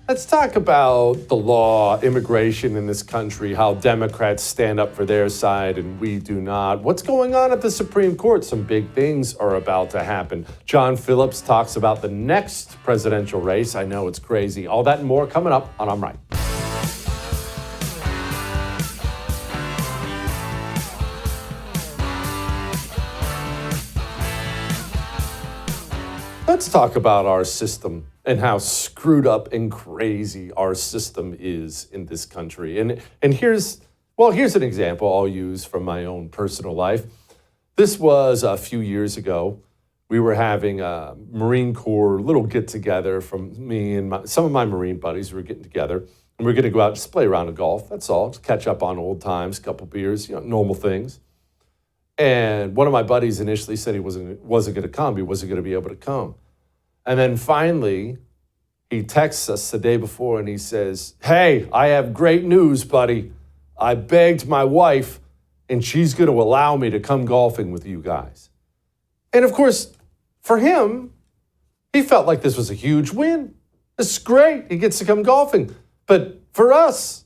Let's talk about the law, immigration in this country, how Democrats stand up for their side and we do not. What's going on at the Supreme Court? Some big things are about to happen. John Phillips talks about the next presidential race. I know it's crazy. All that and more coming up on I'm Right. Let's talk about our system and how screwed up and crazy our system is in this country. And here's an example I'll use from my own personal life. This was a few years ago. We were having a Marine Corps little get-together from me and some of my Marine buddies. We were getting together, and we were going to go out and just play a round of golf. That's all, just catch up on old times, a couple beers, normal things. And one of my buddies initially said he wasn't going to come. He wasn't going to be able to come. And then finally, he texts us the day before and he says, "Hey, I have great news, buddy. I begged my wife and she's going to allow me to come golfing with you guys." And of course, for him, he felt like this was a huge win. This is great. He gets to come golfing. But for us,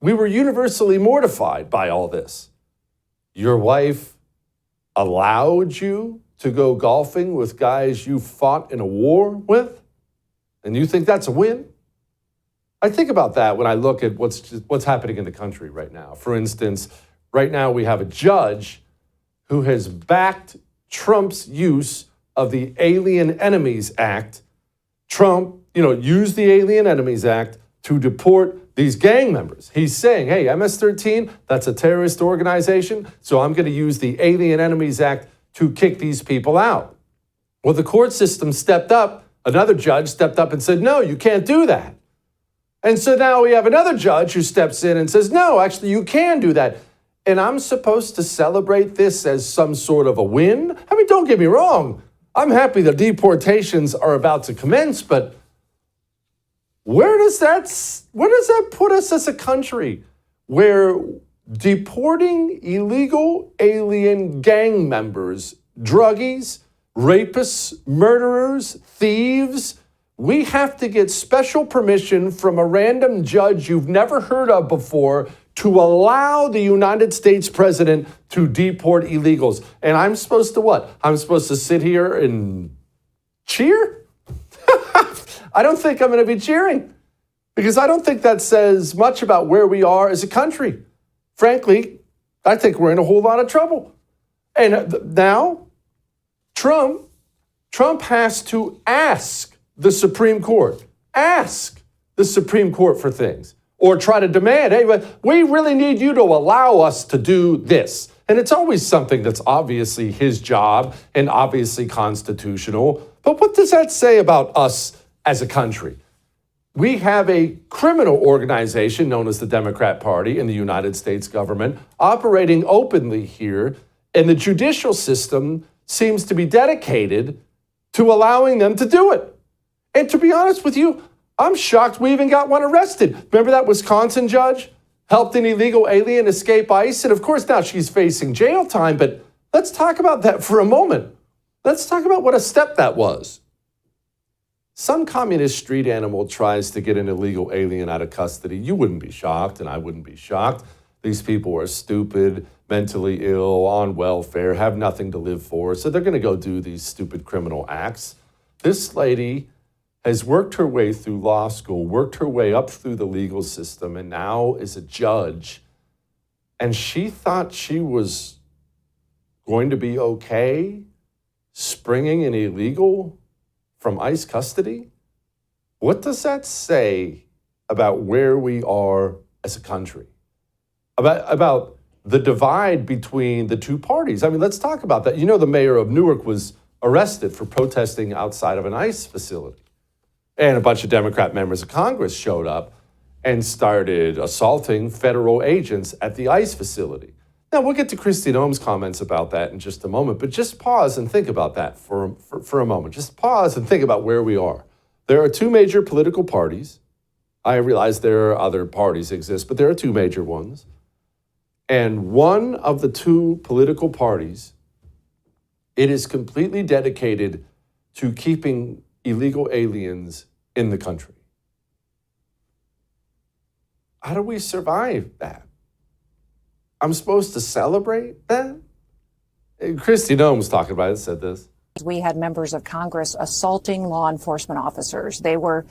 we were universally mortified by all this. Your wife allowed you to go golfing with guys you fought in a war with? And you think that's a win? I think about that when I look at what's happening in the country right now. For instance, right now we have a judge who has backed Trump's use of the Alien Enemies Act. Trump, used the Alien Enemies Act to deport these gang members. He's saying, hey, MS-13, that's a terrorist organization, so I'm going to use the Alien Enemies Act to kick these people out. Well, the court system stepped up. Another judge stepped up and said, no, you can't do that. And so now we have another judge who steps in and says, no, actually, you can do that. And I'm supposed to celebrate this as some sort of a win? I mean, don't get me wrong. I'm happy the deportations are about to commence, but where does that put us as a country where deporting illegal alien gang members, druggies, rapists, murderers, thieves, we have to get special permission from a random judge you've never heard of before to allow the United States president to deport illegals. And I'm supposed to what? I'm supposed to sit here and cheer? I don't think I'm going to be cheering because I don't think that says much about where we are as a country. Frankly, I think we're in a whole lot of trouble. And now, Trump has to ask the Supreme Court for things, or try to demand, hey, we really need you to allow us to do this. And it's always something that's obviously his job and obviously constitutional. But what does that say about us as a country? We have a criminal organization known as the Democrat Party in the United States government operating openly here, and the judicial system seems to be dedicated to allowing them to do it. And to be honest with you, I'm shocked we even got one arrested. Remember that Wisconsin judge helped an illegal alien escape ICE? And of course now she's facing jail time, but let's talk about that for a moment. Let's talk about what a step that was. Some communist street animal tries to get an illegal alien out of custody. You wouldn't be shocked, and I wouldn't be shocked. These people are stupid, mentally ill, on welfare, have nothing to live for, so they're going to go do these stupid criminal acts. This lady has worked her way through law school, worked her way up through the legal system, and now is a judge. And she thought she was going to be okay springing an illegal from ICE custody? What does that say about where we are as a country? About the divide between the two parties? I mean, let's talk about that. The mayor of Newark was arrested for protesting outside of an ICE facility. And a bunch of Democrat members of Congress showed up and started assaulting federal agents at the ICE facility. Now, we'll get to Kristi Noem's comments about that in just a moment, but just pause and think about that for a moment. Just pause and think about where we are. There are two major political parties. I realize there are other parties exist, but there are two major ones. And one of the two political parties, it is completely dedicated to keeping illegal aliens in the country. How do we survive that? I'm supposed to celebrate that? Kristi Noem was talking about it, said this. We had members of Congress assaulting law enforcement officers. They were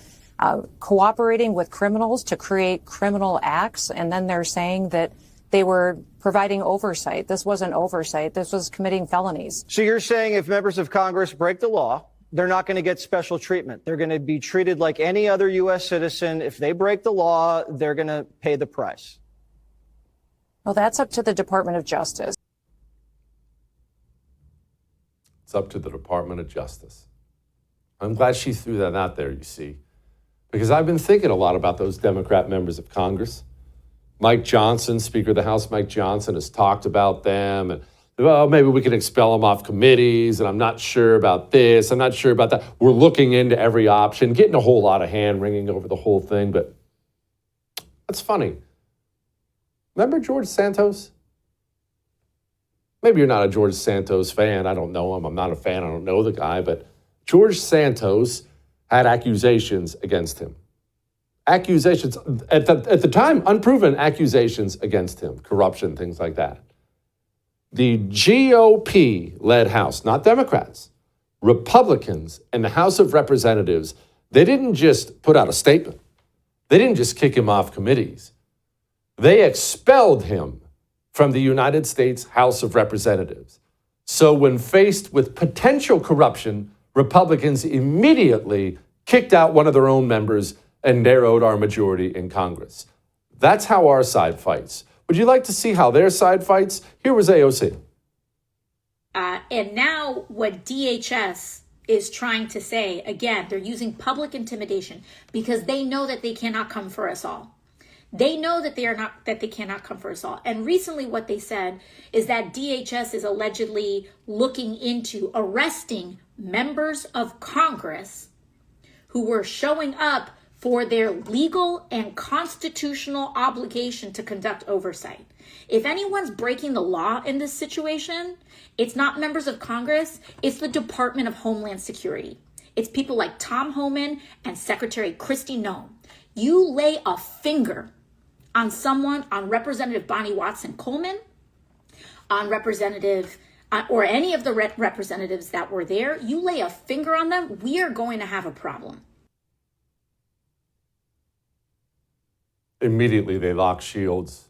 cooperating with criminals to create criminal acts, and then they're saying that they were providing oversight. This wasn't oversight. This was committing felonies. So you're saying if members of Congress break the law, they're not going to get special treatment. They're going to be treated like any other U.S. citizen. If they break the law, they're going to pay the price. Well, that's up to the Department of Justice. It's up to the Department of Justice. I'm glad she threw that out there, you see, because I've been thinking a lot about those Democrat members of Congress. Mike Johnson, Speaker of the House Mike Johnson, has talked about them, and well, maybe we can expel them off committees, and I'm not sure about this, I'm not sure about that. We're looking into every option, getting a whole lot of hand-wringing over the whole thing, but that's funny. Remember George Santos? Maybe you're not a George Santos fan. I don't know him. I'm not a fan. I don't know the guy. But George Santos had accusations against him. Accusations, at the time, unproven accusations against him. Corruption, things like that. The GOP-led House, not Democrats, Republicans in the House of Representatives, they didn't just put out a statement. They didn't just kick him off committees. They expelled him from the United States House of Representatives. So when faced with potential corruption, Republicans immediately kicked out one of their own members and narrowed our majority in Congress. That's how our side fights. Would you like to see how their side fights? Here was AOC. And now what DHS is trying to say, again, they're using public intimidation because they know that they cannot come for us all. They know that they cannot come for us all. And recently what they said is that DHS is allegedly looking into arresting members of Congress who were showing up for their legal and constitutional obligation to conduct oversight. If anyone's breaking the law in this situation, it's not members of Congress, it's the Department of Homeland Security. It's people like Tom Homan and Secretary Kristi Noem. You lay a finger on someone, on Representative Bonnie Watson-Coleman, on Representative, or any of the representatives that were there, you lay a finger on them, we are going to have a problem. Immediately, they lock shields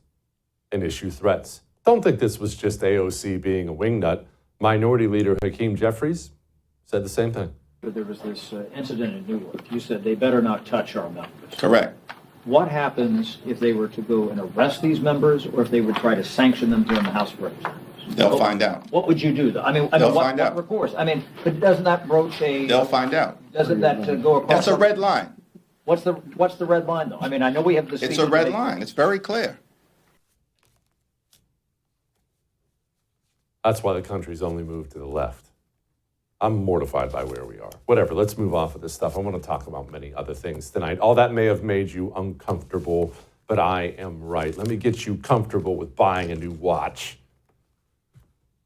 and issue threats. Don't think this was just AOC being a wingnut. Minority Leader Hakeem Jeffries said the same thing. There was this incident in Newark. You said they better not touch our members. Correct. What happens if they were to go and arrest these members, or if they would try to sanction them here in the House of Representatives? They'll find out. What would you do, though? What recourse? But doesn't that broach a... They'll find out. Doesn't that go across... That's a red line. What's the red line, though? I know we have this... It's a red line. It's very clear. That's why the country's only moved to the left. I'm mortified by where we are. Whatever, let's move off of this stuff. I want to talk about many other things tonight. All that may have made you uncomfortable, but I am right. Let me get you comfortable with buying a new watch.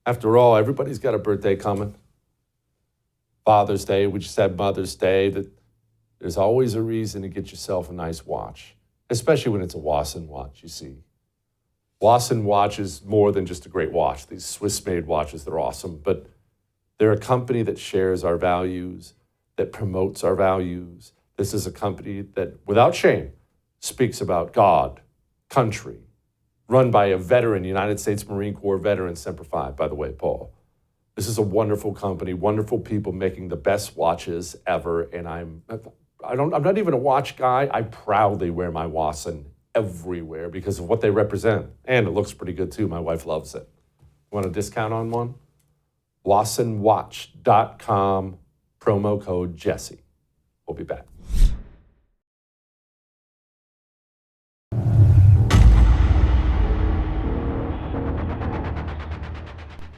After all, everybody's got a birthday coming. Father's Day, we just had Mother's Day. There's always a reason to get yourself a nice watch, especially when it's a Wasson watch, you see. Wasson watch is more than just a great watch. These Swiss-made watches, they're awesome, but they're a company that shares our values, that promotes our values. This is a company that, without shame, speaks about God, country, run by a veteran, United States Marine Corps veteran, Semper Fi, by the way, Paul. This is a wonderful company, wonderful people making the best watches ever, and I'm not even a watch guy. I proudly wear my Wasson everywhere because of what they represent, and it looks pretty good too. My wife loves it. Want a discount on one? WassonWatch.com, promo code Jesse. We'll be back.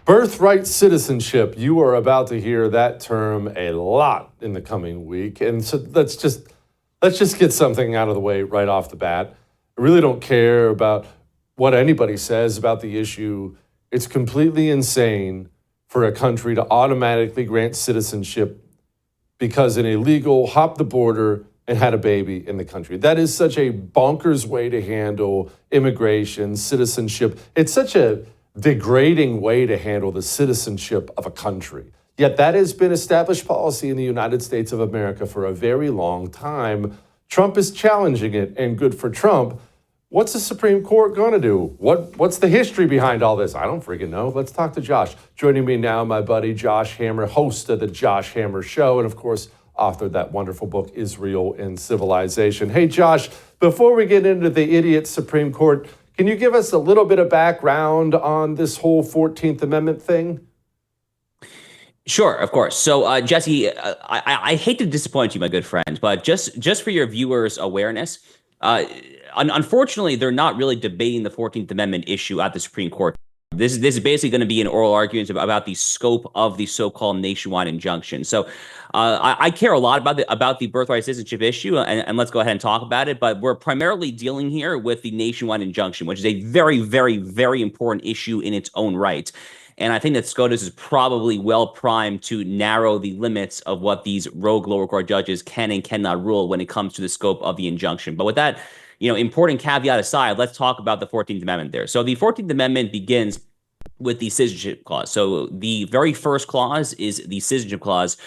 Birthright citizenship. You are about to hear that term a lot in the coming week. And so let's just get something out of the way right off the bat. I really don't care about what anybody says about the issue. It's completely insane for a country to automatically grant citizenship because an illegal hop the border, and had a baby in the country. That is such a bonkers way to handle immigration, citizenship. It's such a degrading way to handle the citizenship of a country. Yet that has been established policy in the United States of America for a very long time. Trump is challenging it, and good for Trump. What's the Supreme Court going to do? What's the history behind all this? I don't freaking know. Let's talk to Josh. Joining me now, my buddy Josh Hammer, host of the Josh Hammer Show, and of course, authored that wonderful book, Israel and Civilization. Hey, Josh, before we get into the idiot Supreme Court, can you give us a little bit of background on this whole 14th Amendment thing? Sure, of course. So, Jesse, I hate to disappoint you, my good friend, but just for your viewers' awareness, unfortunately, they're not really debating the 14th Amendment issue at the Supreme Court. This is basically going to be an oral argument about the scope of the so-called nationwide injunction. So I care a lot about the birthright citizenship issue, and let's go ahead and talk about it. But we're primarily dealing here with the nationwide injunction, which is a very, very, very important issue in its own right. And I think that SCOTUS is probably well primed to narrow the limits of what these rogue lower court judges can and cannot rule when it comes to the scope of the injunction. But with that, important caveat aside, let's talk about the 14th Amendment there. So the 14th Amendment begins with the citizenship clause. So the very first clause is the citizenship clause,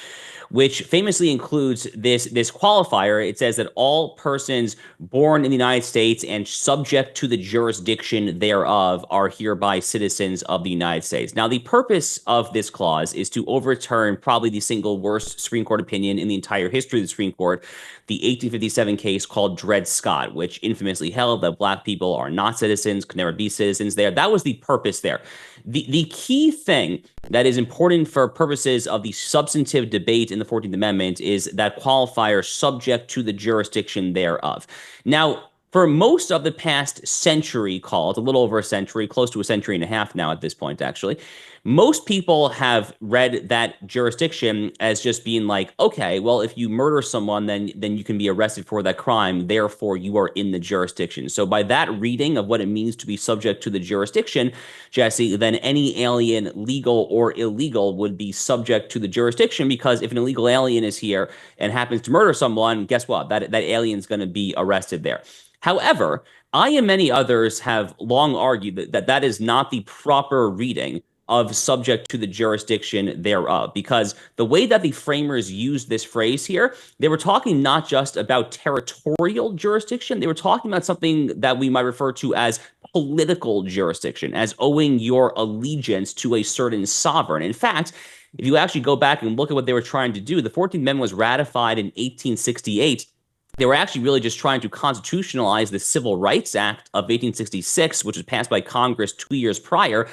which famously includes this qualifier. It says that all persons born in the United States and subject to the jurisdiction thereof are hereby citizens of the United States. Now, the purpose of this clause is to overturn probably the single worst Supreme Court opinion in the entire history of the Supreme Court, the 1857 case called Dred Scott, which infamously held that Black people are not citizens, could never be citizens there. That was the purpose there. The key thing that is important for purposes of the substantive debate in the 14th Amendment is that qualifier subject to the jurisdiction thereof. Now, for most of the past century, call it a little over a century, close to a century and a half now at this point, actually, most people have read that jurisdiction as just being like, okay, well, if you murder someone, then you can be arrested for that crime. Therefore, you are in the jurisdiction. So by that reading of what it means to be subject to the jurisdiction, Jesse, then any alien, legal or illegal, would be subject to the jurisdiction, because if an illegal alien is here and happens to murder someone, guess what? That alien's going to be arrested there. However, I and many others have long argued that is not the proper reading of subject to the jurisdiction thereof, because the way that the framers used this phrase here, they were talking not just about territorial jurisdiction, they were talking about something that we might refer to as political jurisdiction, as owing your allegiance to a certain sovereign. In fact, if you actually go back and look at what they were trying to do, the 14th Amendment was ratified in 1868. They were actually really just trying to constitutionalize the Civil Rights Act of 1866, which was passed by Congress 2 years prior.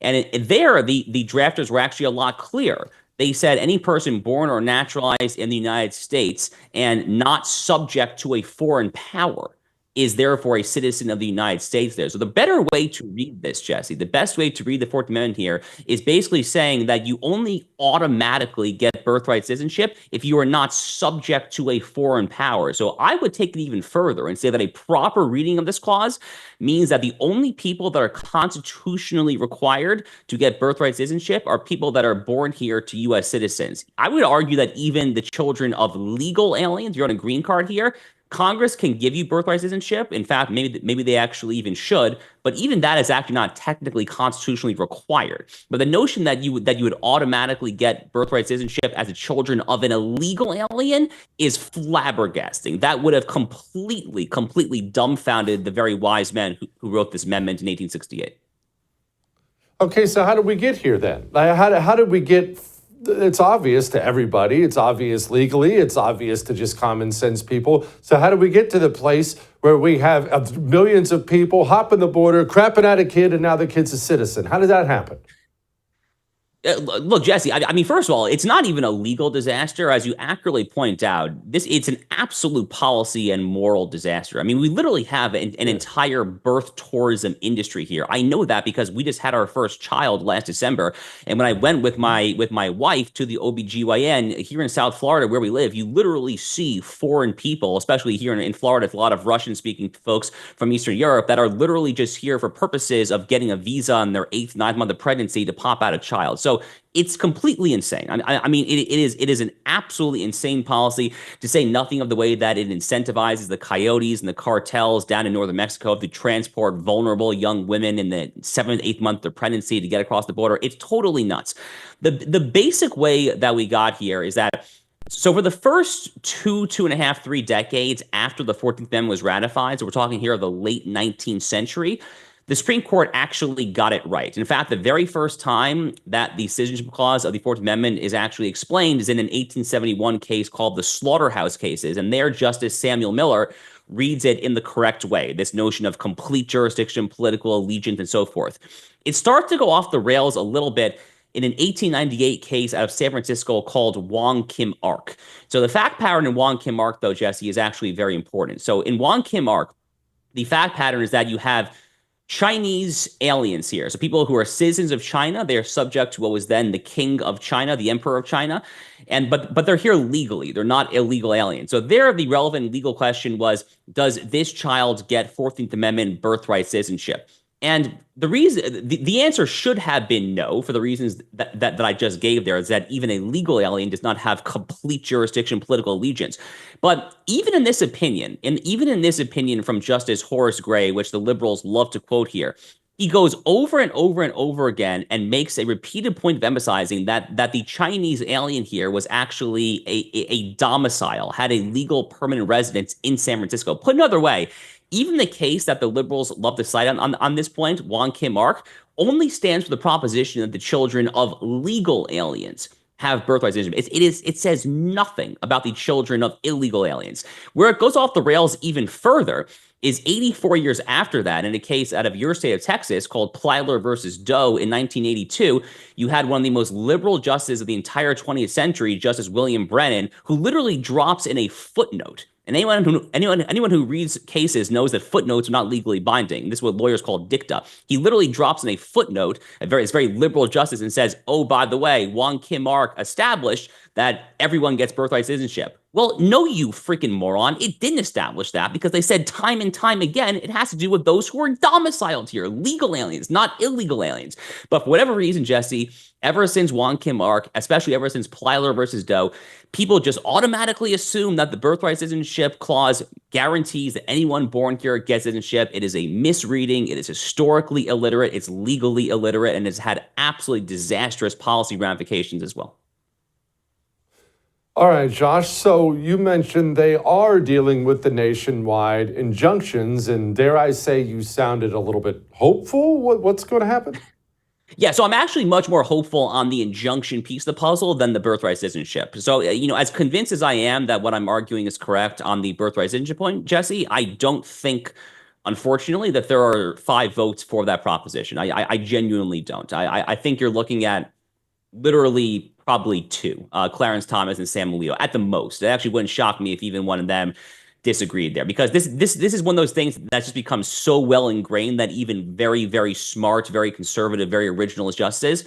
And there, the drafters were actually a lot clearer. They said any person born or naturalized in the United States and not subject to a foreign power is therefore a citizen of the United States there. So the better way to read this, Jesse, the best way to read the 14th Amendment here is basically saying that you only automatically get birthright citizenship if you are not subject to a foreign power. So I would take it even further and say that a proper reading of this clause means that the only people that are constitutionally required to get birthright citizenship are people that are born here to U.S. citizens. I would argue that even the children of legal aliens, you're on a green card here, Congress can give you birthright citizenship. In fact, maybe they actually even should, but even that is actually not technically constitutionally required. But the notion that you would automatically get birthright citizenship as the children of an illegal alien is flabbergasting. That would have completely dumbfounded the very wise men who wrote this amendment in 1868. Okay, so how did we get here then? How did we get? It's obvious to everybody. It's obvious legally. It's obvious to just common sense people. So how do we get to the place where we have millions of people hopping the border, crapping out a kid, and now the kid's a citizen? How did that happen? Look, Jesse, I mean, first of all, it's not even a legal disaster. As you accurately point out, it's an absolute policy and moral disaster. I mean, we literally have an entire birth tourism industry here. I know that because we just had our first child last December. And when I went with my wife to the OBGYN here in South Florida, where we live, you literally see foreign people, especially here in Florida, a lot of Russian-speaking folks from Eastern Europe that are literally just here for purposes of getting a visa on their 8th, 9th month of pregnancy to pop out a child. So So it's completely insane. I mean, it is an absolutely insane policy, to say nothing of the way that it incentivizes the coyotes and the cartels down in northern Mexico to transport vulnerable young women in the 7th, 8th month of their pregnancy to get across the border. It's totally nuts. The basic way that we got here is that, so for the first 2.5, 3 decades after the 14th Amendment was ratified, so we're talking here of the late 19th century, the Supreme Court actually got it right. In fact, the very first time that the citizenship clause of the 14th Amendment is actually explained is in an 1871 case called the Slaughterhouse Cases. And there, Justice Samuel Miller reads it in the correct way, this notion of complete jurisdiction, political allegiance, and so forth. It starts to go off the rails a little bit in an 1898 case out of San Francisco called Wong Kim Ark. So the fact pattern in Wong Kim Ark, though, Jesse, is actually very important. So in Wong Kim Ark, the fact pattern is that you have Chinese aliens here. So people who are citizens of China, they are subject to what was then the king of China, the emperor of China. But they're here legally. They're not illegal aliens. So there, the relevant legal question was, does this child get 14th Amendment birthright citizenship? And the answer should have been no, for the reasons that I just gave there, is that even a legal alien does not have complete jurisdiction, political allegiance. But even in this opinion, from Justice Horace Gray, which the liberals love to quote here, he goes over and over and over again and makes a repeated point of emphasizing that the Chinese alien here was actually a domicile, had a legal permanent residence in San Francisco. Put another way, even the case that the liberals love to cite on this point, Wong Kim Ark, only stands for the proposition that the children of legal aliens have birthright citizenship. It says nothing about the children of illegal aliens. Where it goes off the rails even further is 84 years after that, in a case out of your state of Texas called Plyler versus Doe in 1982, you had one of the most liberal justices of the entire 20th century, Justice William Brennan, who literally drops in a footnote. And anyone who reads cases knows that footnotes are not legally binding. This is what lawyers call dicta. He literally drops in a footnote, it's very liberal justice, and says, oh, by the way, Wong Kim Ark established that everyone gets birthright citizenship. Well, no, you freaking moron. It didn't establish that, because they said time and time again, it has to do with those who are domiciled here, legal aliens, not illegal aliens. But for whatever reason, Jesse, ever since Wong Kim Ark, especially ever since Plyler versus Doe, people just automatically assume that the birthright citizenship clause guarantees that anyone born here gets citizenship. It is a misreading. It is historically illiterate. It's legally illiterate, and it's had absolutely disastrous policy ramifications as well. All right, Josh. So you mentioned they are dealing with the nationwide injunctions, and dare I say you sounded a little bit hopeful. What's going to happen? Yeah, so I'm actually much more hopeful on the injunction piece of the puzzle than the birthright citizenship. So, as convinced as I am that what I'm arguing is correct on the birthright citizenship point, Jesse, I don't think, unfortunately, that there are 5 votes for that proposition. I genuinely don't. I think you're looking at literally probably 2, Clarence Thomas and Sam Alito at the most. It actually wouldn't shock me if even one of them disagreed there, because this is one of those things that's just become so well ingrained that even very, very smart, very conservative, very originalist justices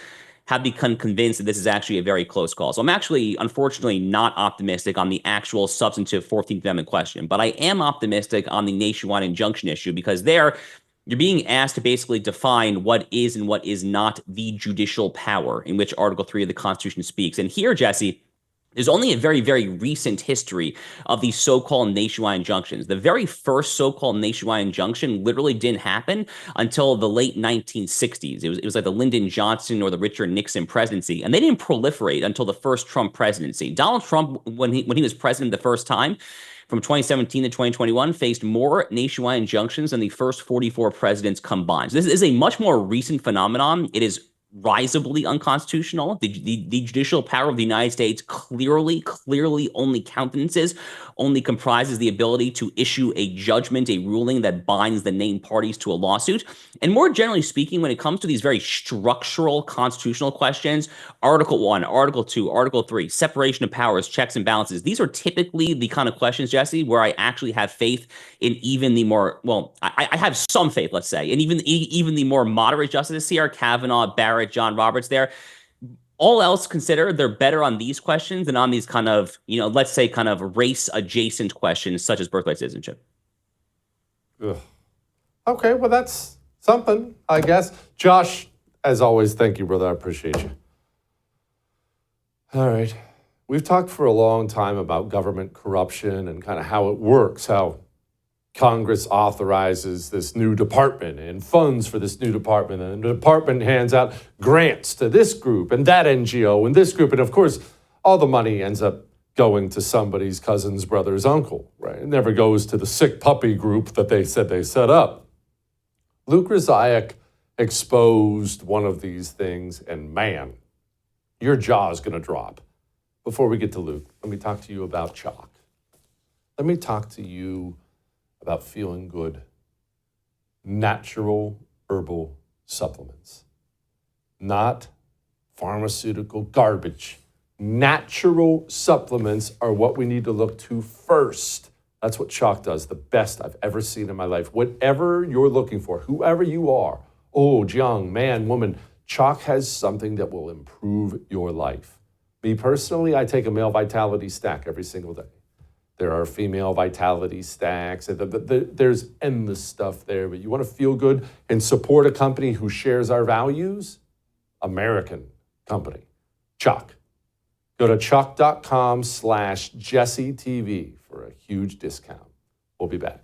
have become convinced that this is actually a very close call. So I'm actually, unfortunately, not optimistic on the actual substantive 14th Amendment question, but I am optimistic on the nationwide injunction issue, because there you're being asked to basically define what is and what is not the judicial power in which Article 3 of the Constitution speaks. And here, Jesse, there's only a very, very recent history of these so-called nationwide injunctions. The very first so-called nationwide injunction literally didn't happen until the late 1960s. It was like the Lyndon Johnson or the Richard Nixon presidency, and they didn't proliferate until the first Trump presidency. Donald Trump, when he was president the first time, from 2017 to 2021, faced more nationwide injunctions than the first 44 presidents combined. So this is a much more recent phenomenon. It is risibly unconstitutional. The judicial power of the United States clearly only comprises the ability to issue a judgment, a ruling that binds the named parties to a lawsuit. And more generally speaking, when it comes to these very structural constitutional questions, Article 1, Article 2, Article 3, separation of powers, checks and balances, these are typically the kind of questions, Jesse, where I actually have faith in even the more, well, I have some faith, let's say, and even the more moderate justices here, Kavanaugh, Barrett, John Roberts there. All else considered, they're better on these questions than on these kind of, let's say kind of race adjacent questions such as birthright citizenship. Ugh. Okay, well, that's something, I guess. Josh, as always, thank you, brother. I appreciate you. All right. We've talked for a long time about government corruption and kind of how it works, how Congress authorizes this new department and funds for this new department, and the department hands out grants to this group and that NGO and this group. And of course, all the money ends up going to somebody's cousin's brother's uncle, right? It never goes to the sick puppy group that they said they set up. Luke Rizaic exposed one of these things, and man, your jaw is going to drop. Before we get to Luke, let me talk to you about chalk. Let me talk to you about feeling good. Natural herbal supplements, not pharmaceutical garbage. Natural supplements are what we need to look to first. That's what chalk does, the best I've ever seen in my life. Whatever you're looking for, whoever you are, old, young, man, woman, chalk has something that will improve your life. Me personally, I take a male vitality stack every single day. There are female vitality stacks. There's endless stuff there, but you want to feel good and support a company who shares our values? American company, Chalk. Go to chalk.com/JesseTV for a huge discount. We'll be back.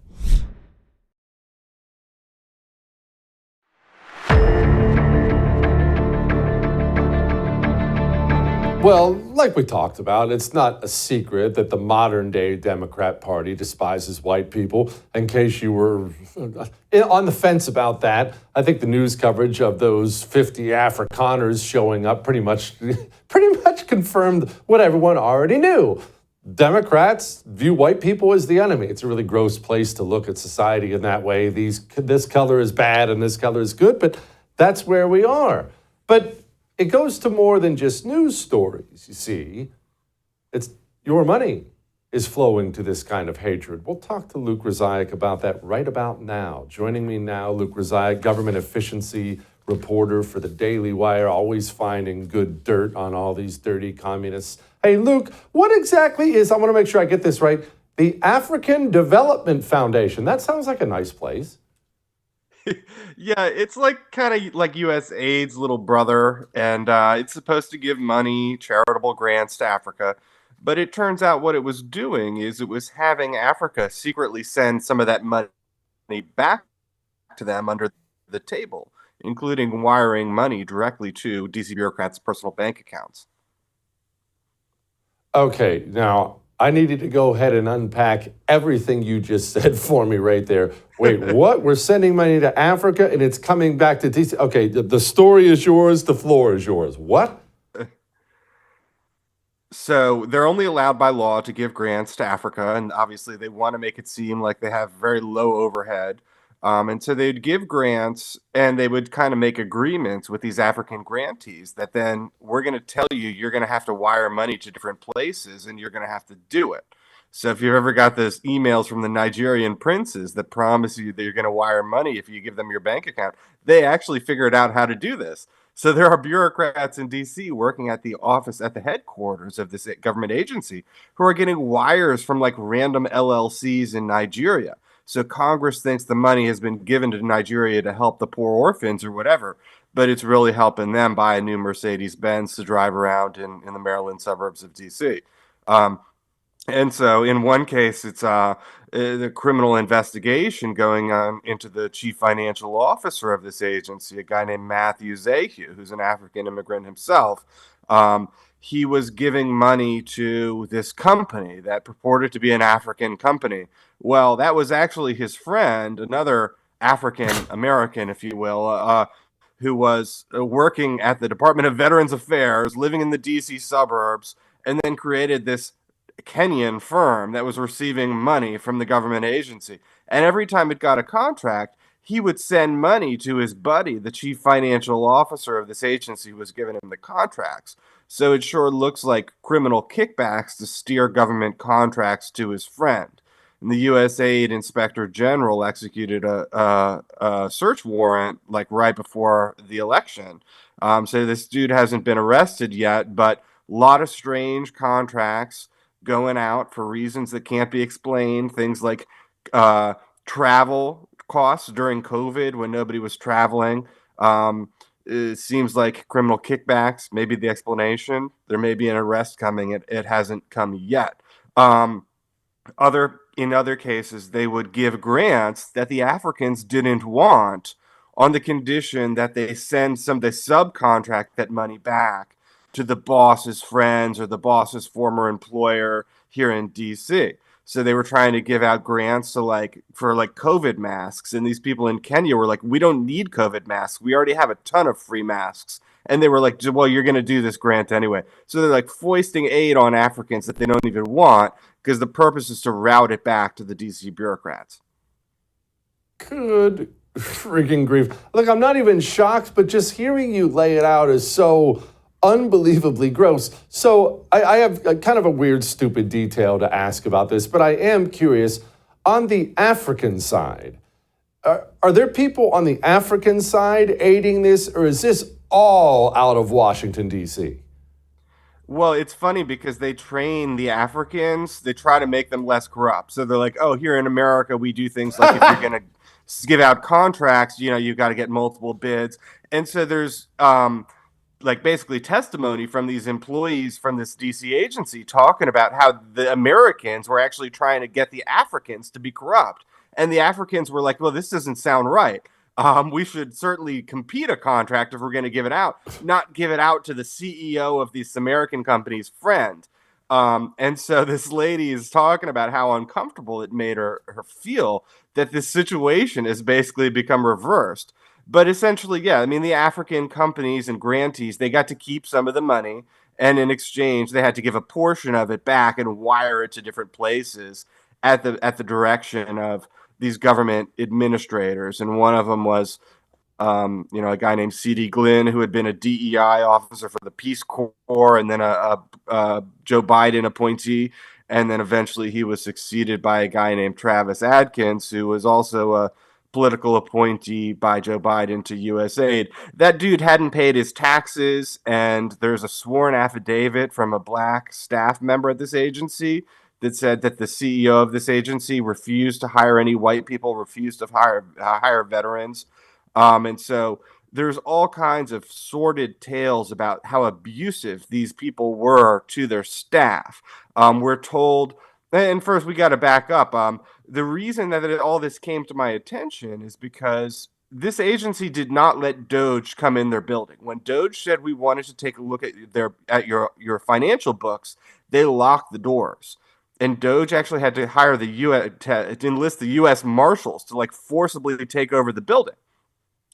Well, like we talked about, it's not a secret that the modern day Democrat Party despises white people. In case you were on the fence about that, I think the news coverage of those 50 Afrikaners showing up pretty much confirmed what everyone already knew. Democrats view white people as the enemy. It's a really gross place to look at society in that way. This color is bad and this color is good, but that's where we are. But it goes to more than just news stories, you see. It's your money is flowing to this kind of hatred. We'll talk to Luke Rizaic about that right about now. Joining me now, Luke Rizaic, government efficiency reporter for the Daily Wire, always finding good dirt on all these dirty communists. Hey, Luke, what exactly is, I want to make sure I get this right, the African Development Foundation? That sounds like a nice place. Yeah, it's like kind of like USAID's little brother, and it's supposed to give money, charitable grants to Africa. But it turns out what it was doing is it was having Africa secretly send some of that money back to them under the table, including wiring money directly to DC bureaucrats' personal bank accounts. Okay, now I needed to go ahead and unpack everything you just said for me right there. Wait, what? We're sending money to Africa and it's coming back to DC. Okay, the story is yours, the floor is yours. What? So they're only allowed by law to give grants to Africa, and obviously they want to make it seem like they have very low overhead. And so they'd give grants and they would kind of make agreements with these African grantees that then we're going to tell you you're going to have to wire money to different places and you're going to have to do it. So if you've ever got those emails from the Nigerian princes that promise you that you're going to wire money if you give them your bank account, they actually figured out how to do this. So there are bureaucrats in DC working at the office, at the headquarters of this government agency, who are getting wires from like random LLCs in Nigeria. So Congress thinks the money has been given to Nigeria to help the poor orphans or whatever, but it's really helping them buy a new Mercedes Benz to drive around in the Maryland suburbs of DC. And so in one case, it's the criminal investigation going on into the chief financial officer of this agency, a guy named Matthew Zahu, who's an African immigrant himself. He was giving money to this company that purported to be an African company. Well, that was actually his friend, another African American, if you will, who was working at the Department of Veterans Affairs, living in the DC suburbs, and then created this Kenyan firm that was receiving money from the government agency. And every time it got a contract, he would send money to his buddy, the chief financial officer of this agency who was giving him the contracts. So it sure looks like criminal kickbacks to steer government contracts to his friend. And the USAID Inspector General executed a search warrant like right before the election. So this dude hasn't been arrested yet, but a lot of strange contracts going out for reasons that can't be explained. Things like travel costs during COVID when nobody was traveling. seems like criminal kickbacks may be the explanation. There may be an arrest coming. It hasn't come yet. In other cases, they would give grants that the Africans didn't want on the condition that they subcontract that money back to the boss's friends or the boss's former employer here in DC. So they were trying to give out grants to for COVID masks, and these people in Kenya were like, "We don't need COVID masks. We already have a ton of free masks." And they were like, "Well, you're going to do this grant anyway." So they're like foisting aid on Africans that they don't even want because the purpose is to route it back to the DC bureaucrats. Good freaking grief. Look, I'm not even shocked, but just hearing you lay it out is so unbelievably gross. So I have kind of a weird, stupid detail to ask about this, but I am curious. On the African side, are there people on the African side aiding this, or is this all out of Washington, D.C.? Well, it's funny because they train the Africans, they try to make them less corrupt. So they're like, oh, here in America, we do things like if you're going to give out contracts, you've got to get multiple bids. And so there's basically testimony from these employees from this DC agency talking about how the Americans were actually trying to get the Africans to be corrupt. And the Africans were like, well, this doesn't sound right. We should certainly compete a contract if we're going to give it out, not give it out to the CEO of this American company's friend. And so this lady is talking about how uncomfortable it made her feel that this situation has basically become reversed. But essentially, yeah, I mean, the African companies and grantees, they got to keep some of the money, and in exchange, they had to give a portion of it back and wire it to different places at the direction of these government administrators. And one of them was, a guy named C.D. Glynn, who had been a DEI officer for the Peace Corps, and then a Joe Biden appointee. And then eventually he was succeeded by a guy named Travis Adkins, who was also a political appointee by Joe Biden to USAID. That dude hadn't paid his taxes, and there's a sworn affidavit from a black staff member at this agency that said that the CEO of this agency refused to hire any white people, refused to hire veterans. And so there's all kinds of sordid tales about how abusive these people were to their staff. We're told, and first we got to back up. The reason that all this came to my attention is because this agency did not let DOGE come in their building. When DOGE said we wanted to take a look at your financial books, they locked the doors. And DOGE actually had to hire the U.S. to enlist the U.S. Marshals to forcibly take over the building.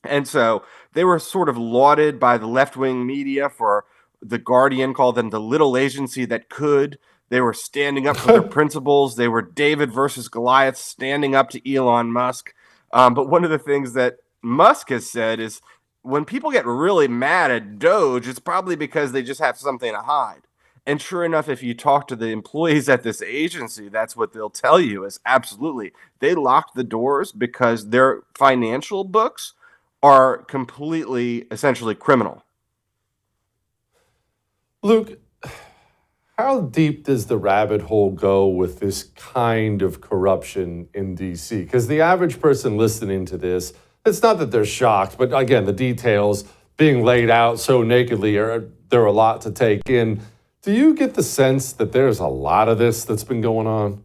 And so they were sort of lauded by the left-wing media for The Guardian called them the little agency that could. They were standing up for their principles. They were David versus Goliath, standing up to Elon Musk. But one of the things that Musk has said is when people get really mad at DOGE, it's probably because they just have something to hide. And sure enough, if you talk to the employees at this agency, that's what they'll tell you is absolutely. They locked the doors because their financial books are completely, essentially criminal. Luke, how deep does the rabbit hole go with this kind of corruption in D.C.? Because the average person listening to this, it's not that they're shocked, but again, the details being laid out so nakedly, they're a lot to take in. Do you get the sense that there's a lot of this that's been going on?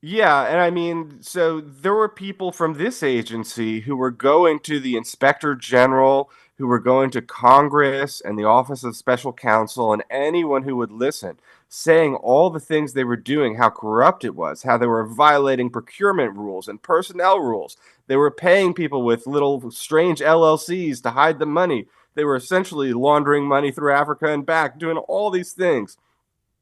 Yeah, and I mean, so there were people from this agency who were going to the Inspector General, who were going to Congress and the Office of Special Counsel, and anyone who would listen, saying all the things they were doing, how corrupt it was, how they were violating procurement rules and personnel rules. They were paying people with little strange LLCs to hide the money. They were essentially laundering money through Africa and back, doing all these things,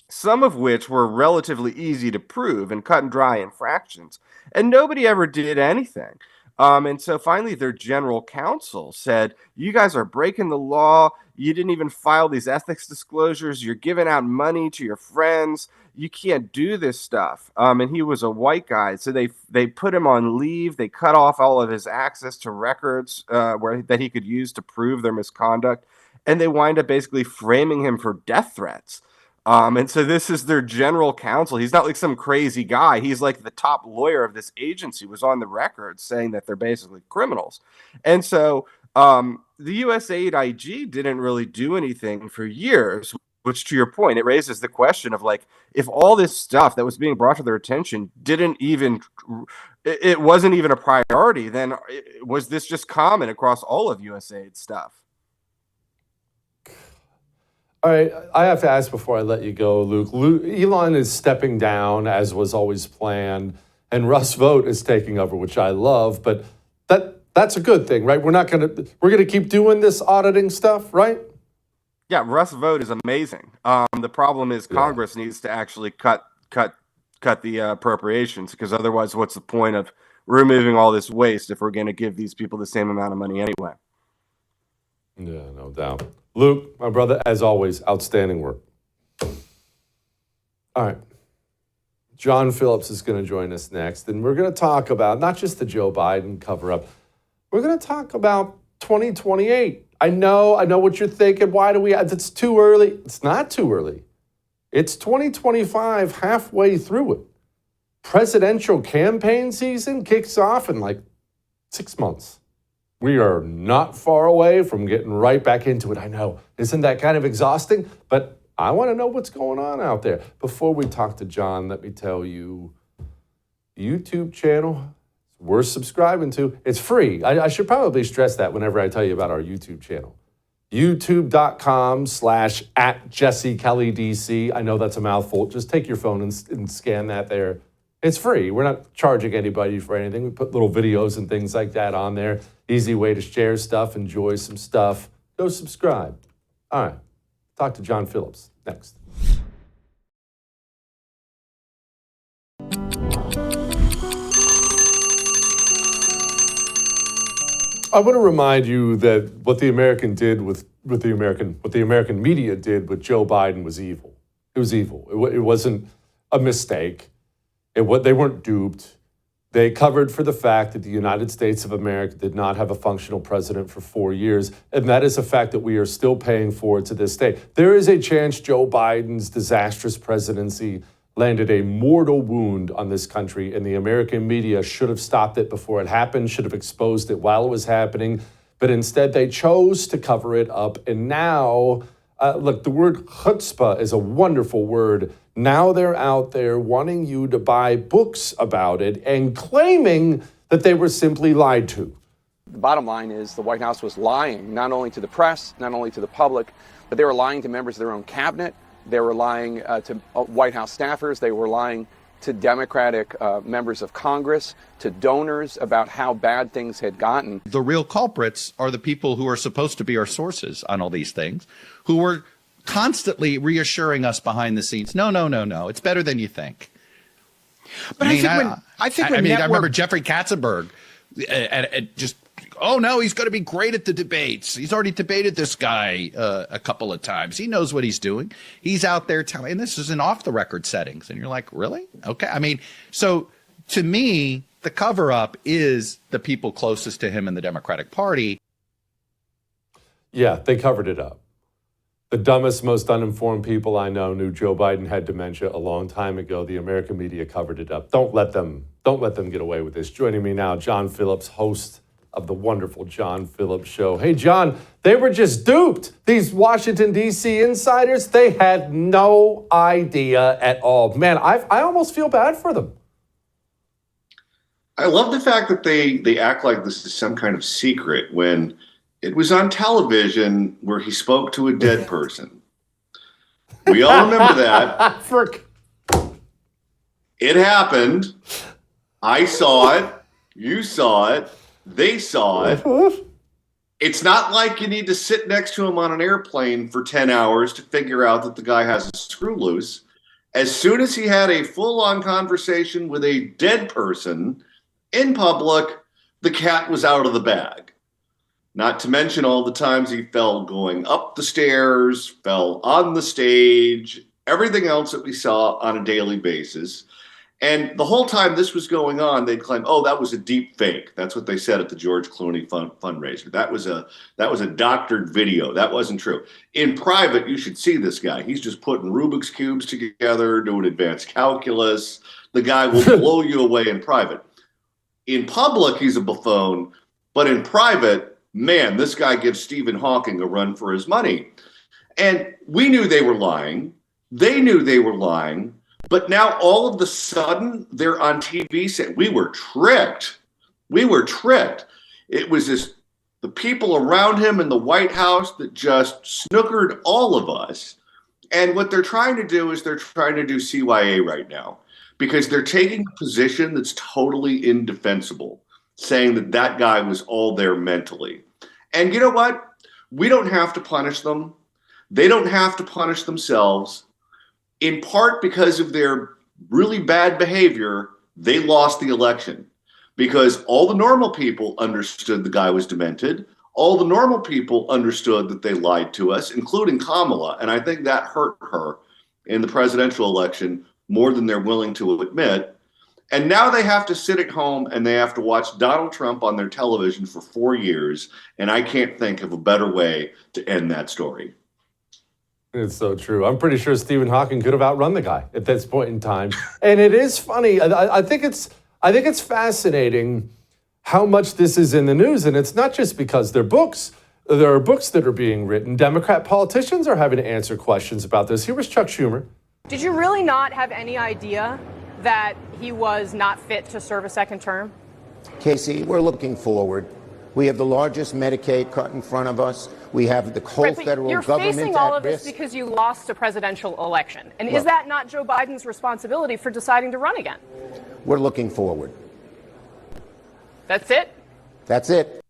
some of which were relatively easy to prove and cut and dry infractions. And nobody ever did anything. And so finally, their general counsel said, you guys are breaking the law. You didn't even file these ethics disclosures. You're giving out money to your friends. You can't do this stuff. And he was a white guy. So they put him on leave. They cut off all of his access to records that he could use to prove their misconduct. And they wind up basically framing him for death threats. And so this is their general counsel. He's not like some crazy guy. He's like the top lawyer of this agency was on the record saying that they're basically criminals. And so The USAID IG didn't really do anything for years, which, to your point, it raises the question of like, if all this stuff that was being brought to their attention it wasn't even a priority, then was this just common across all of USAID stuff? All right, I have to ask before I let you go, Luke. Elon is stepping down, as was always planned, and Russ Vought is taking over, which I love. But that's a good thing, right? We're gonna keep doing this auditing stuff, right? Yeah, Russ Vought is amazing. The problem is Congress needs to actually cut the appropriations, because otherwise, what's the point of removing all this waste if we're going to give these people the same amount of money anyway? Yeah, no doubt. Luke, my brother, as always, outstanding work. All right. John Phillips is going to join us next, and we're going to talk about not just the Joe Biden cover-up. We're going to talk about 2028. I know what you're thinking. Why do it's too early. It's not too early. It's 2025, halfway through it. Presidential campaign season kicks off in like 6 months. We are not far away from getting right back into it. I know. Isn't that kind of exhausting? But I want to know what's going on out there. Before we talk to John, let me tell you, YouTube channel worth subscribing to. It's free. I should probably stress that whenever I tell you about our YouTube channel. youtube.com/@JesseKellyDC. I know that's a mouthful. Just take your phone and scan that there. It's free. We're not charging anybody for anything. We put little videos and things like that on there. Easy way to share stuff, enjoy some stuff. Go subscribe. All right. Talk to John Phillips next. I want to remind you that what the American media did with Joe Biden was evil. It was evil. It wasn't a mistake. They weren't duped. They covered for the fact that the United States of America did not have a functional president for 4 years, and that is a fact that we are still paying for to this day. There is a chance Joe Biden's disastrous presidency landed a mortal wound on this country, and the American media should have stopped it before it happened, should have exposed it while it was happening, but instead they chose to cover it up, and now, look, the word chutzpah is a wonderful word. Now they're out there wanting you to buy books about it and claiming that they were simply lied to. The bottom line is the White House was lying, not only to the press, not only to the public, but they were lying to members of their own cabinet. They were lying to White House staffers. They were lying to Democratic members of Congress, to donors about how bad things had gotten. The real culprits are the people who are supposed to be our sources on all these things, who were constantly reassuring us behind the scenes. No, it's better than you think. But I remember Jeffrey Katzenberg just, oh no, he's going to be great at the debates. He's already debated this guy a couple of times. He knows what he's doing. He's out there telling, and this is in off the record settings. And you're like, really? Okay. I mean, so to me, the cover up is the people closest to him in the Democratic Party. Yeah, they covered it up. The dumbest, most uninformed people I know knew Joe Biden had dementia a long time ago. The American media covered it up. Don't let them get away with this. Joining me now, John Phillips, host of the wonderful John Phillips Show. Hey, John, they were just duped. These Washington, D.C. insiders, they had no idea at all. Man, I almost feel bad for them. I love the fact that they act like this is some kind of secret when it was on television where he spoke to a dead person. We all remember that. It happened. I saw it. You saw it. They saw it. It's not like you need to sit next to him on an airplane for 10 hours to figure out that the guy has a screw loose. As soon as he had a full-on conversation with a dead person in public, the cat was out of the bag. Not to mention all the times he fell going up the stairs, fell on the stage, everything else that we saw on a daily basis. And the whole time this was going on, they'd claim, "Oh, that was a deep fake." That's what they said at the George Clooney fundraiser. That was a doctored video. That wasn't true. In private, you should see this guy. He's just putting Rubik's cubes together, doing advanced calculus. The guy will blow you away in private. In public, he's a buffoon, but in private, man, this guy gives Stephen Hawking a run for his money. And we knew they were lying. They knew they were lying. But now all of a sudden they're on TV saying, we were tricked. We were tricked. It was the people around him in the White House that just snookered all of us. And what they're trying to do is they're trying to do CYA right now, because they're taking a position that's totally indefensible, saying that that guy was all there mentally. And you know what? We don't have to punish them. They don't have to punish themselves. In part because of their really bad behavior, they lost the election, because all the normal people understood the guy was demented. All the normal people understood that they lied to us, including Kamala. And I think that hurt her in the presidential election more than they're willing to admit. And now they have to sit at home and they have to watch Donald Trump on their television for 4 years. And I can't think of a better way to end that story. It's so true. I'm pretty sure Stephen Hawking could have outrun the guy at this point in time. And it is funny. I think it's fascinating how much this is in the news. And it's not just because they're books. There are books that are being written. Democrat politicians are having to answer questions about this. Here was Chuck Schumer. Did you really not have any idea that he was not fit to serve a second term? Casey, we're looking forward. We have the largest Medicaid cut in front of us. We have the whole federal you're government facing all at of this risk. because you lost a presidential election. And Look, is that not Joe Biden's responsibility for deciding to run again? We're looking forward. That's it? That's it.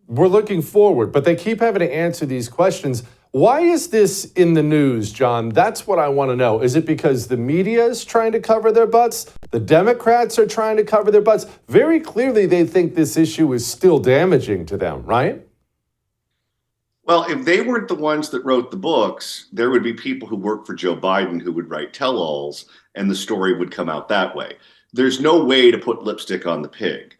We're looking forward, but they keep having to answer these questions. Why is this in the news, John? That's what I want to know. Is it because the media is trying to cover their butts? The Democrats are trying to cover their butts? Very clearly, they think this issue is still damaging to them, right? Well, if they weren't the ones that wrote the books, there would be people who work for Joe Biden who would write tell-alls, and the story would come out that way. There's no way to put lipstick on the pig.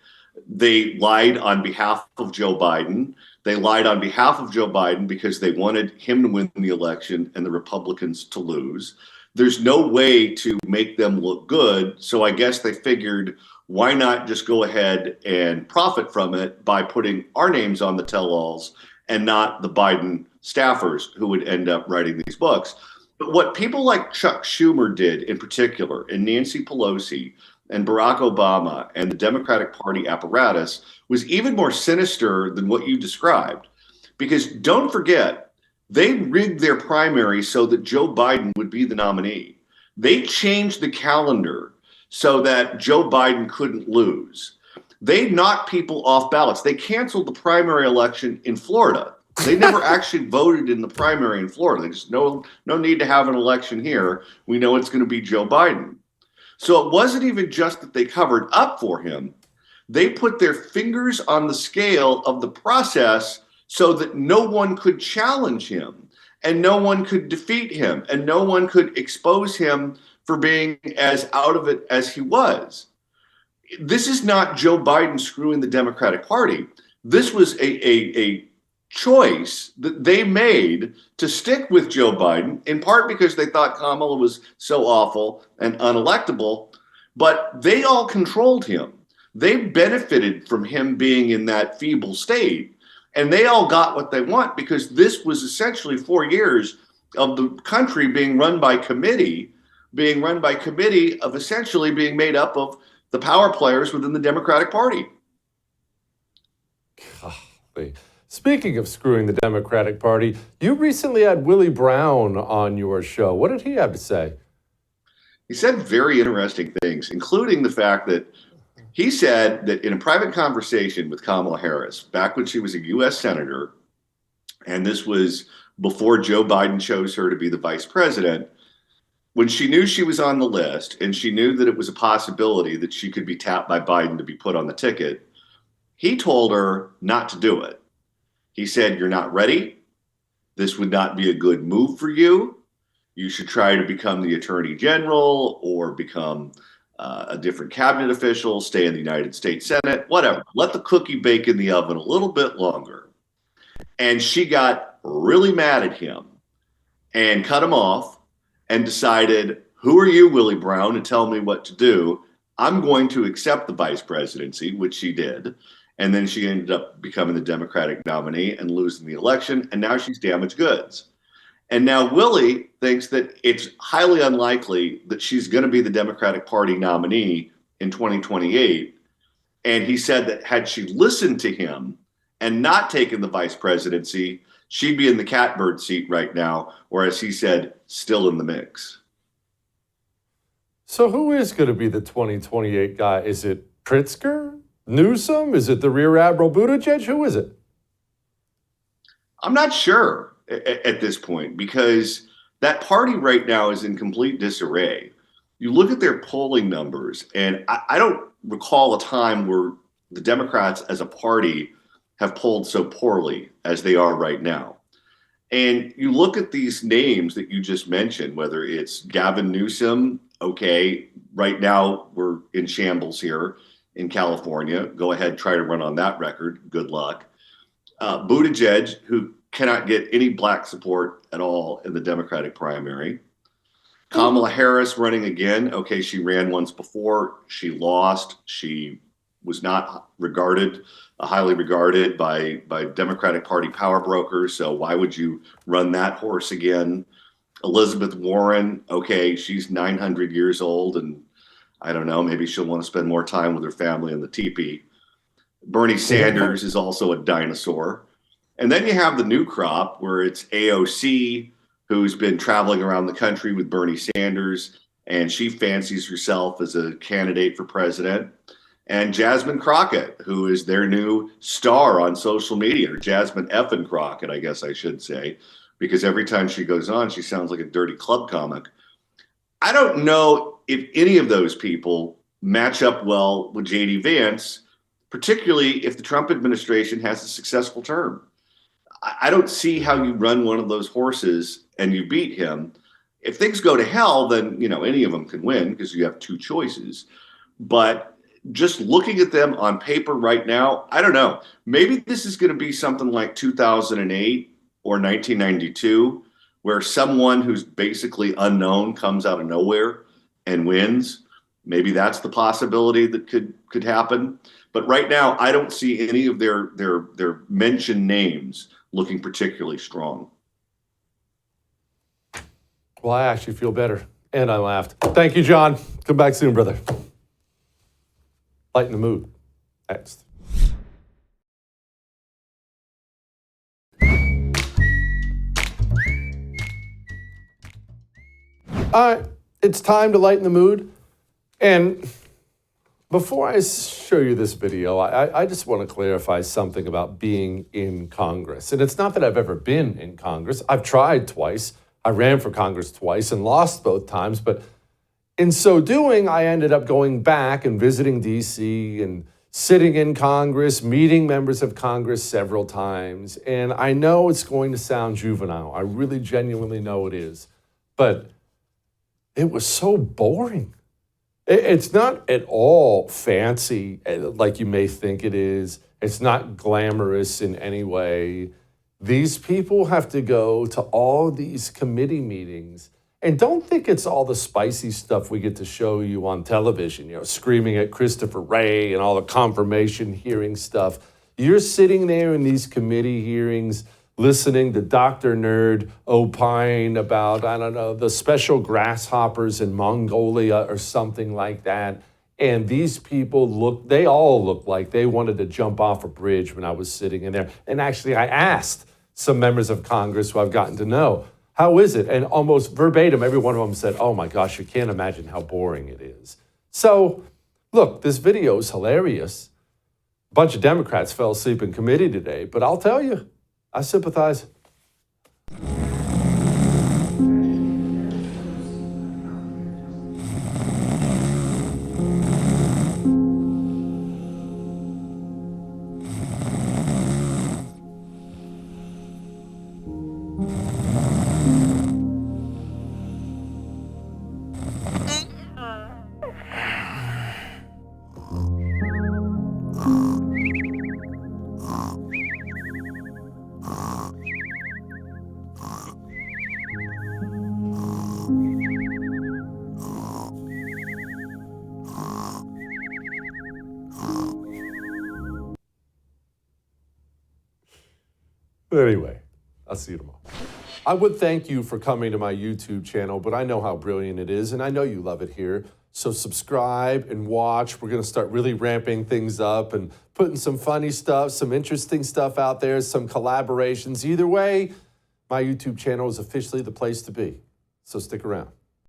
They lied on behalf of Joe Biden. They lied on behalf of Joe Biden because they wanted him to win the election and the Republicans to lose. There's no way to make them look good. So I guess they figured, why not just go ahead and profit from it by putting our names on the tell-alls and not the Biden staffers who would end up writing these books. But what people like Chuck Schumer did in particular, and Nancy Pelosi and Barack Obama and the Democratic Party apparatus, was even more sinister than what you described. Because don't forget, they rigged their primary so that Joe Biden would be the nominee. They changed the calendar so that Joe Biden couldn't lose. They knocked people off ballots. They canceled the primary election in Florida. They never actually voted in the primary in Florida. They just no need to have an election here. We know it's going to be Joe Biden. So it wasn't even just that they covered up for him. They put their fingers on the scale of the process so that no one could challenge him and no one could defeat him and no one could expose him for being as out of it as he was. This is not Joe Biden screwing the Democratic Party. This was a choice that they made to stick with Joe Biden, in part because they thought Kamala was so awful and unelectable, but they all controlled him. They benefited from him being in that feeble state, and they all got what they want because this was essentially 4 years of the country being run by committee of essentially being made up of the power players within the Democratic Party. Golly. Speaking of screwing the Democratic Party, you recently had Willie Brown on your show. What did he have to say? He said very interesting things, including the fact that he said that in a private conversation with Kamala Harris, back when she was a U.S. Senator, and this was before Joe Biden chose her to be the vice president, when she knew she was on the list and she knew that it was a possibility that she could be tapped by Biden to be put on the ticket, he told her not to do it. He said, "You're not ready. This would not be a good move for you. You should try to become the attorney general or become a different cabinet official, stay in the United States Senate, whatever. Let the cookie bake in the oven a little bit longer." And she got really mad at him and cut him off and decided, "Who are you, Willie Brown, to tell me what to do? I'm going to accept the vice presidency," which she did. And then she ended up becoming the Democratic nominee and losing the election. And now she's damaged goods. And now Willie thinks that it's highly unlikely that she's going to be the Democratic Party nominee in 2028. And he said that had she listened to him and not taken the vice presidency, she'd be in the catbird seat right now, or as he said, still in the mix. So who is going to be the 2028 guy? Is it Pritzker? Newsom? Is it the Rear Admiral Buttigieg? Who is it? I'm not sure at this point, because that party right now is in complete disarray. You look at their polling numbers, and I don't recall a time where the Democrats as a party have polled so poorly as they are right now. And you look at these names that you just mentioned, whether it's Gavin Newsom, okay, right now we're in shambles here in California. Go ahead, try to run on that record. Good luck. Buttigieg, who cannot get any black support at all in the Democratic primary. Kamala Harris running again. Okay, she ran once before. She lost. She was not highly regarded by Democratic Party power brokers. So why would you run that horse again? Elizabeth Warren. Okay, she's 900 years old, and I don't know, maybe she'll want to spend more time with her family in the teepee. Bernie Sanders is also a dinosaur. And then you have the new crop where it's AOC, who's been traveling around the country with Bernie Sanders, and she fancies herself as a candidate for president. And Jasmine Crockett, who is their new star on social media, or Jasmine effing Crockett, I guess I should say, because every time she goes on, she sounds like a dirty club comic. I don't know if any of those people match up well with J.D. Vance, particularly if the Trump administration has a successful term. I don't see how you run one of those horses and you beat him. If things go to hell, then, any of them can win because you have two choices. But just looking at them on paper right now, I don't know. Maybe this is going to be something like 2008 or 1992, where someone who's basically unknown comes out of nowhere and wins. Maybe that's the possibility that could happen. But right now, I don't see any of their mentioned names looking particularly strong. Well, I actually feel better. And I laughed. Thank you, John. Come back soon, brother. Lighten the mood. Next. All right, it's time to lighten the mood. And before I show you this video, I just want to clarify something about being in Congress. And it's not that I've ever been in Congress. I've tried twice. I ran for Congress twice and lost both times. But in so doing, I ended up going back and visiting D.C. and sitting in Congress, meeting members of Congress several times. And I know it's going to sound juvenile. I really genuinely know it is. But it was so boring. It's not at all fancy like you may think it is. It's not glamorous in any way. These people have to go to all these committee meetings. And don't think it's all the spicy stuff we get to show you on television, screaming at Christopher Wray and all the confirmation hearing stuff. You're sitting there in these committee hearings listening to Dr. Nerd opine about, the special grasshoppers in Mongolia or something like that. And these people they all look like they wanted to jump off a bridge when I was sitting in there. And actually, I asked some members of Congress who I've gotten to know, how is it? And almost verbatim, every one of them said, oh my gosh, you can't imagine how boring it is. So, look, this video is hilarious. A bunch of Democrats fell asleep in committee today, but I'll tell you, I sympathize. Anyway, I'll see you tomorrow. I would thank you for coming to my YouTube channel, but I know how brilliant it is, and I know you love it here. So subscribe and watch. We're going to start really ramping things up and putting some funny stuff, some interesting stuff out there, some collaborations. Either way, my YouTube channel is officially the place to be. So stick around.